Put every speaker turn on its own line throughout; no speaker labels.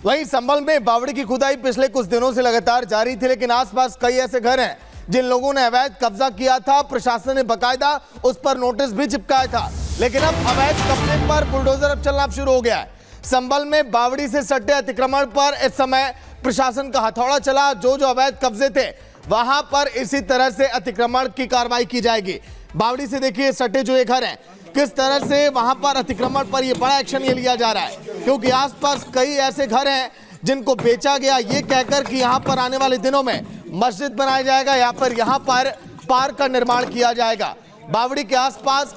वहीं संभल में बावड़ी की खुदाई पिछले कुछ दिनों से लगातार जारी थी, लेकिन आसपास कई ऐसे घर हैं जिन लोगों ने अवैध कब्जा किया था। प्रशासन ने बकायदा उस पर नोटिस भी चिपकाया था, लेकिन अब अवैध कब्जे पर बुलडोजर अब चलना शुरू हो गया है। संभल में बावड़ी से सटे अतिक्रमण पर इस समय प्रशासन का हथौड़ा चला। जो अवैध कब्जे थे वहां पर इसी तरह से अतिक्रमण की कार्रवाई की जाएगी। बावड़ी से देखिए सटे जो ये घर हैं, किस तरह से वहां पर अतिक्रमण पर ये बड़ा एक्शन ये लिया जा रहा है, क्योंकि आसपास कई ऐसे घर हैं जिनको बेचा गया ये कहकर कि यहां पर आने वाले दिनों में मस्जिद बनाया जाएगा या फिर यहां पर पार्क का निर्माण किया जाएगा। बावड़ी के आसपास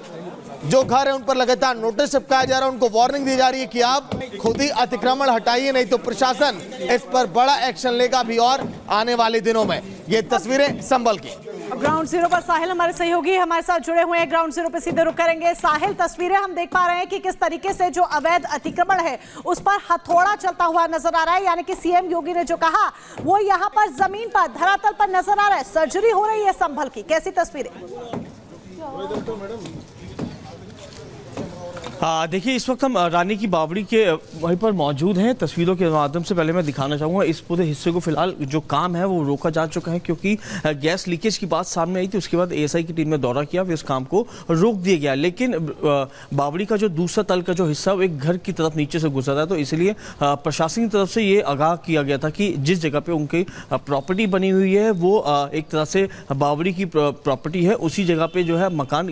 जो घर है उन पर लगातार नोटिस चिपकाया जा रहा है, उनको वार्निंग दी जा रही है कि आप खुद ही अतिक्रमण हटाइए, नहीं तो प्रशासन इस पर बड़ा एक्शन लेगा भी और आने वाले दिनों में। ये तस्वीरें संभल की।
ग्राउंड जीरो पर साहिल हमारे सहयोगी हमारे साथ जुड़े हुए हैं। ग्राउंड जीरो पे सीधे रुक करेंगे। साहिल, तस्वीरें हम देख पा रहे हैं कि किस तरीके से जो अवैध अतिक्रमण है उस पर हथौड़ा चलता हुआ नजर आ रहा है, यानी कि सीएम योगी ने जो कहा वो यहाँ पर जमीन पर धरातल पर नजर आ रहा है। सर्जरी हो रही है संभल की, कैसी तस्वीरें?
देखिए, इस वक्त हम रानी की बावड़ी के वहीं पर मौजूद हैं। तस्वीरों के माध्यम से पहले मैं दिखाना चाहूँगा इस पूरे हिस्से को। फिलहाल जो काम है वो रोका जा चुका है, क्योंकि गैस लीकेज की बात सामने आई थी। उसके बाद एएसआई की टीम ने दौरा किया, फिर इस काम को रोक दिया गया। लेकिन बावड़ी का जो दूसरा तल का जो हिस्सा वो एक घर की तरफ नीचे से गुजरा है, तो इसलिए प्रशासन की तरफ से ये आगाह किया गया था कि जिस जगह पर उनकी प्रॉपर्टी बनी हुई है वो एक तरह से बावड़ी की प्रॉपर्टी है, उसी जगह पर जो है मकान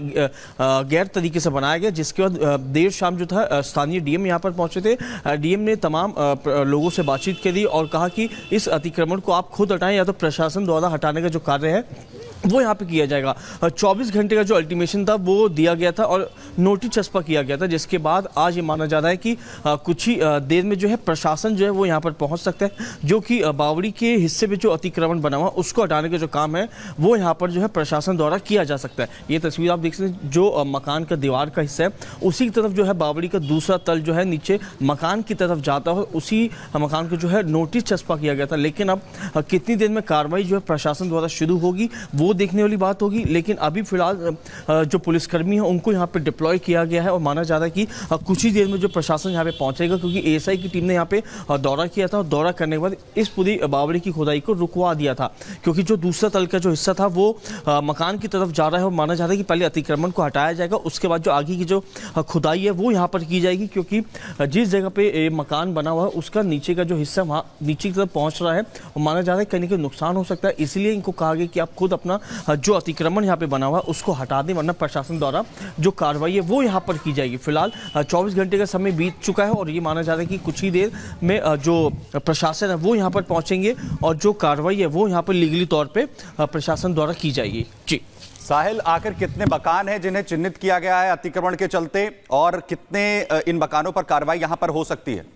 गैर तरीके से बनाया गया। जिसके बाद देर शाम जो था स्थानीय डीएम यहाँ पर पहुंचे थे। डीएम ने तमाम लोगों से बातचीत करी और कहा कि इस अतिक्रमण को आप खुद हटाएं या तो प्रशासन द्वारा हटाने का जो कार्य है वो यहाँ पे किया जाएगा। 24 घंटे का जो अल्टीमेशन था वो दिया गया था और नोटिस चस्पा किया गया था, जिसके बाद आज ये माना जा रहा है कि कुछ ही देर में जो है प्रशासन जो है वो यहाँ पर पहुँच सकता है, जो कि बावड़ी के हिस्से में जो अतिक्रमण बना हुआ उसको हटाने का जो काम है वो यहाँ पर जो है प्रशासन द्वारा किया जा सकता है। ये तस्वीर आप देख सकते हैं, जो मकान का दीवार का हिस्सा है उसी की तरफ जो है बावड़ी का दूसरा तल जो है नीचे मकान की तरफ जाता है, उसी मकान को जो है नोटिस चस्पा किया गया था। लेकिन अब कितनी देर में कार्रवाई जो है प्रशासन द्वारा शुरू होगी वो देखने वाली बात होगी। लेकिन अभी फिलहाल जो पुलिसकर्मी है उनको यहाँ पे डिप्लॉय किया गया है और माना जा रहा है कि कुछ ही देर में जो प्रशासन यहाँ पे पहुंचेगा, क्योंकि एएसआई की टीम ने यहाँ पे दौरा किया था और दौरा करने के बाद इस पूरी बावड़ी की खुदाई को रुकवा दिया था, क्योंकि जो दूसरा तल का जो हिस्सा था वो मकान की तरफ जा रहा है और माना जा रहा है कि पहले अतिक्रमण को हटाया जाएगा, उसके बाद जो आगे की जो खुदाई है वो यहाँ पर की जाएगी। क्योंकि जिस जगह पे मकान बना हुआ है उसका नीचे का जो हिस्सा वहाँ नीचे की तरफ पहुँच रहा है और माना जा रहा है कहीं ना कहीं नुकसान हो सकता है। इसलिए इनको कहा गया कि आप खुद अपना जो अतिक्रमण यहाँ पे बना हुआ है उसको हटा दें, वरना प्रशासन द्वारा जो कार्रवाई है वो यहाँ पर की जाएगी। फिलहाल 24 घंटे का समय बीत चुका है और ये माना जा रहा है कि कुछ ही देर में जो प्रशासन है वो यहाँ पर पहुँचेंगे और जो कार्रवाई है वो यहाँ पर लीगली तौर पर प्रशासन द्वारा की जाएगी। जी
साहिल, आखिर कितने मकान हैं जिन्हें चिन्हित किया गया है अतिक्रमण के चलते, और कितने इन मकानों पर कार्रवाई यहां पर हो सकती है?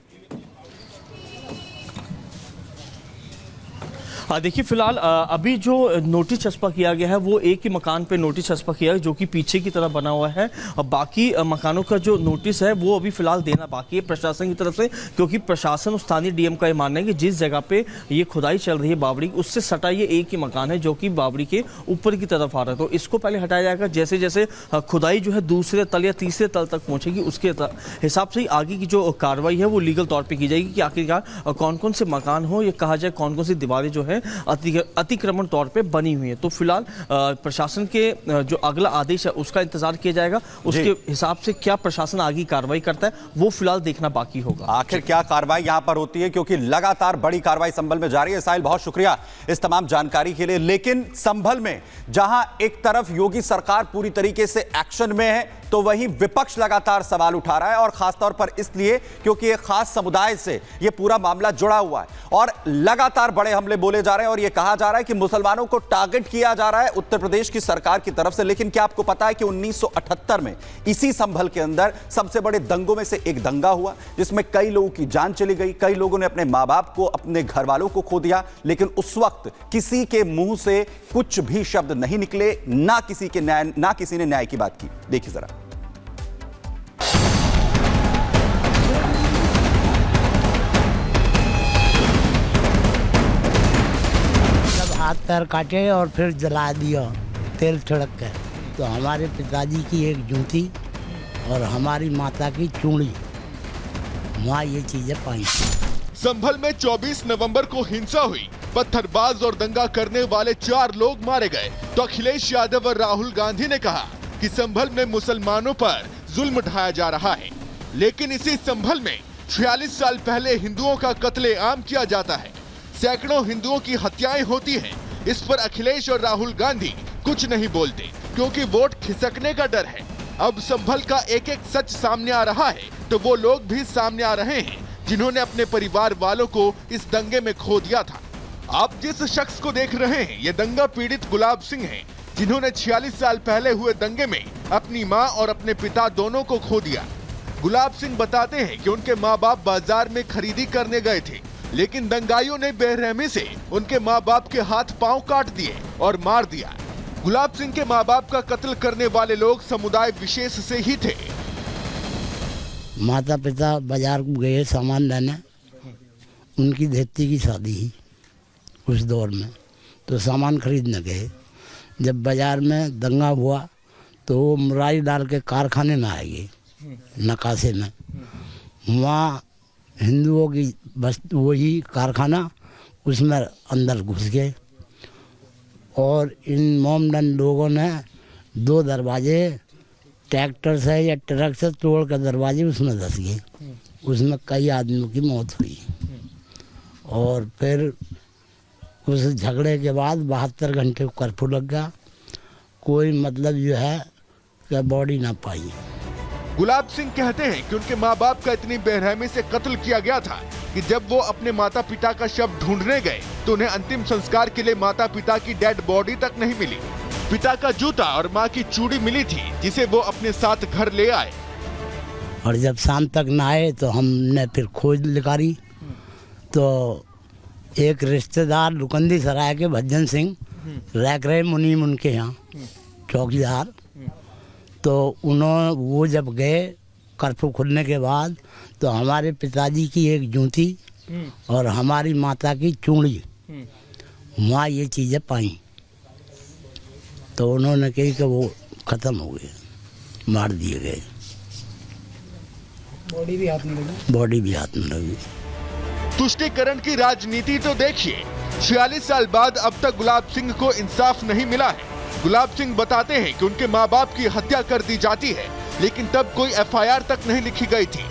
देखिए, फिलहाल अभी जो नोटिस चस्पा किया गया है वो एक ही मकान पे नोटिस चस्पा किया है, जो कि पीछे की तरफ बना हुआ है, और बाकी मकानों का जो नोटिस है वो अभी फिलहाल देना बाकी है प्रशासन की तरफ से। क्योंकि प्रशासन और स्थानीय डीएम का ये मानना है कि जिस जगह पे ये खुदाई चल रही है बावड़ी, उससे सटा ये एक ही मकान है जो कि बावड़ी के ऊपर की तरफ आ रहा है, तो इसको पहले हटाया जाएगा। जैसे जैसे खुदाई जो है दूसरे तल या तीसरे तल तक पहुंचेगी उसके हिसाब से ही आगे की जो कार्रवाई है वो लीगल तौर पर की जाएगी कि आखिरकार कौन कौन से मकान हो, या कहा जाए कौन कौन सी दीवारें जो है अतिक्रमण तौर पे बनी हुई है। तो फिलहाल प्रशासन के जो अगला आदेश है उसका इंतजार किया जाएगा, उसके हिसाब से क्या प्रशासन आगे कार्रवाई करता है वो फिलहाल देखना बाकी होगा।
आखिर क्या कार्रवाई यहां पर होती है, क्योंकि लगातार बड़ी कार्रवाई संभल में जारी है। साहिल, बहुत शुक्रिया इस तमाम जानकारी के लिए। लेकिन संभल में जहां एक तरफ योगी सरकार पूरी तरीके से एक्शन में है, तो वहीं विपक्ष लगातार सवाल उठा रहा है, और खासतौर पर इसलिए क्योंकि एक खास समुदाय से यह पूरा मामला जुड़ा हुआ है और लगातार बड़े हमले बोले जा रहे हैं और यह कहा जा रहा है कि मुसलमानों को टारगेट किया जा रहा है उत्तर प्रदेश की सरकार की तरफ से। लेकिन क्या आपको पता है कि 1978 में इसी संभल के अंदर सबसे बड़े दंगों में से एक दंगा हुआ, जिसमें कई लोगों की जान चली गई, कई लोगों ने अपने मां बाप को, अपने घर वालों को खो दिया। लेकिन उस वक्त किसी के मुंह से कुछ भी शब्द नहीं निकले, ना किसी ने न्याय की बात की। देखिए जरा।
हाथ पैर काटे और फिर जला दिया तेल छिड़क के, तो हमारे पिताजी की एक जूती और हमारी माता की चूड़ी, वहाँ ये चीज़ें पाई।
संभल में 24 नवंबर को हिंसा हुई, पत्थरबाज और दंगा करने वाले 4 लोग मारे गए, तो अखिलेश यादव और राहुल गांधी ने कहा कि संभल में मुसलमानों पर जुल्म ढाया जा रहा है। लेकिन इसी संभल में 46 साल पहले हिंदुओं का कत्लेआम किया जाता है, सैकड़ों हिंदुओं की हत्याएं होती हैं। इस पर अखिलेश और राहुल गांधी कुछ नहीं बोलते क्योंकि वोट खिसकने का डर है। अब संभल का एक एक सच सामने आ रहा है तो वो लोग भी सामने आ रहे हैं जिन्होंने अपने परिवार वालों को इस दंगे में खो दिया था। आप जिस शख्स को देख रहे हैं ये दंगा पीड़ित गुलाब सिंह हैं, जिन्होंने 46 साल पहले हुए दंगे में अपनी मां और अपने पिता दोनों को खो दिया। गुलाब सिंह बताते हैं कि उनके माँ बाप बाजार में खरीदी करने गए थे, लेकिन दंगाइयों ने बेरहमी से उनके माँ बाप के हाथ पांव काट दिए और मार दिया। गुलाब सिंह के माँ बाप का कत्ल करने वाले लोग समुदाय विशेष से ही थे।
माता पिता बाजार गए सामान लेने, उनकी धरती की शादी ही उस दौर में, तो सामान खरीदने गए। जब बाजार में दंगा हुआ तो वो मुरारी डाल के कारखाने में आएगी, नकाशे में, वहाँ हिंदुओं की बस वही कारखाना, उसमें अंदर घुस गए और इन मोमडन लोगों ने 2 दरवाजे ट्रैक्टर से या ट्रक से तोड़ कर दरवाजे उसमें धस गए। उसमें कई आदमियों की मौत हुई और फिर उस झगड़े के बाद 72 घंटे कर्फ्यू लग गया, कोई मतलब जो है कि बॉडी ना पाई।
गुलाब सिंह कहते हैं कि उनके माँ बाप का इतनी बेरहमी से कत्ल किया गया था कि जब वो अपने माता पिता का शव ढूंढने गए तो उन्हें अंतिम संस्कार के लिए माता पिता की डेड बॉडी तक नहीं मिली। पिता का जूता और माँ की चूड़ी मिली थी जिसे वो अपने साथ घर ले आए।
और जब शाम तक ना आए तो हमने फिर खोज निकाली तो एक रिश्तेदार लुकंदी सराय के भज्जन सिंह रह रहे मुनीम उनके यहाँ चौकीदार, तो वो जब गए कर्फ्यू खुलने के बाद तो हमारे पिताजी की एक जूती और हमारी माता की चूड़ी वहाँ ये चीज़ें पाई, तो उन्होंने कही कि वो ख़त्म हो गए, मार दिए गए। बॉडी भी हाथ में लगी।
तुष्टीकरण की राजनीति तो देखिए, 46 साल बाद अब तक गुलाब सिंह को इंसाफ नहीं मिला है। गुलाब सिंह बताते हैं कि उनके माँ बाप की हत्या कर दी जाती है, लेकिन तब कोई FIR तक नहीं लिखी गई थी।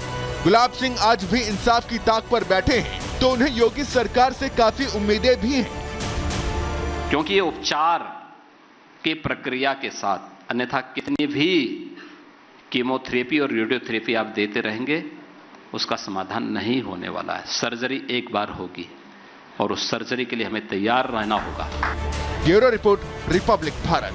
गुलाब सिंह आज भी इंसाफ की ताक पर बैठे हैं, तो उन्हें योगी सरकार से काफी उम्मीदें भी हैं।
क्योंकि ये उपचार के प्रक्रिया के साथ, अन्यथा कितनी भी कीमोथेरेपी और रेडियोथेरेपी आप देते रहेंगे उसका समाधान नहीं होने वाला है। सर्जरी एक बार होगी और उस सर्जरी के लिए हमें तैयार रहना होगा।
Bureau report, Republic Bharat.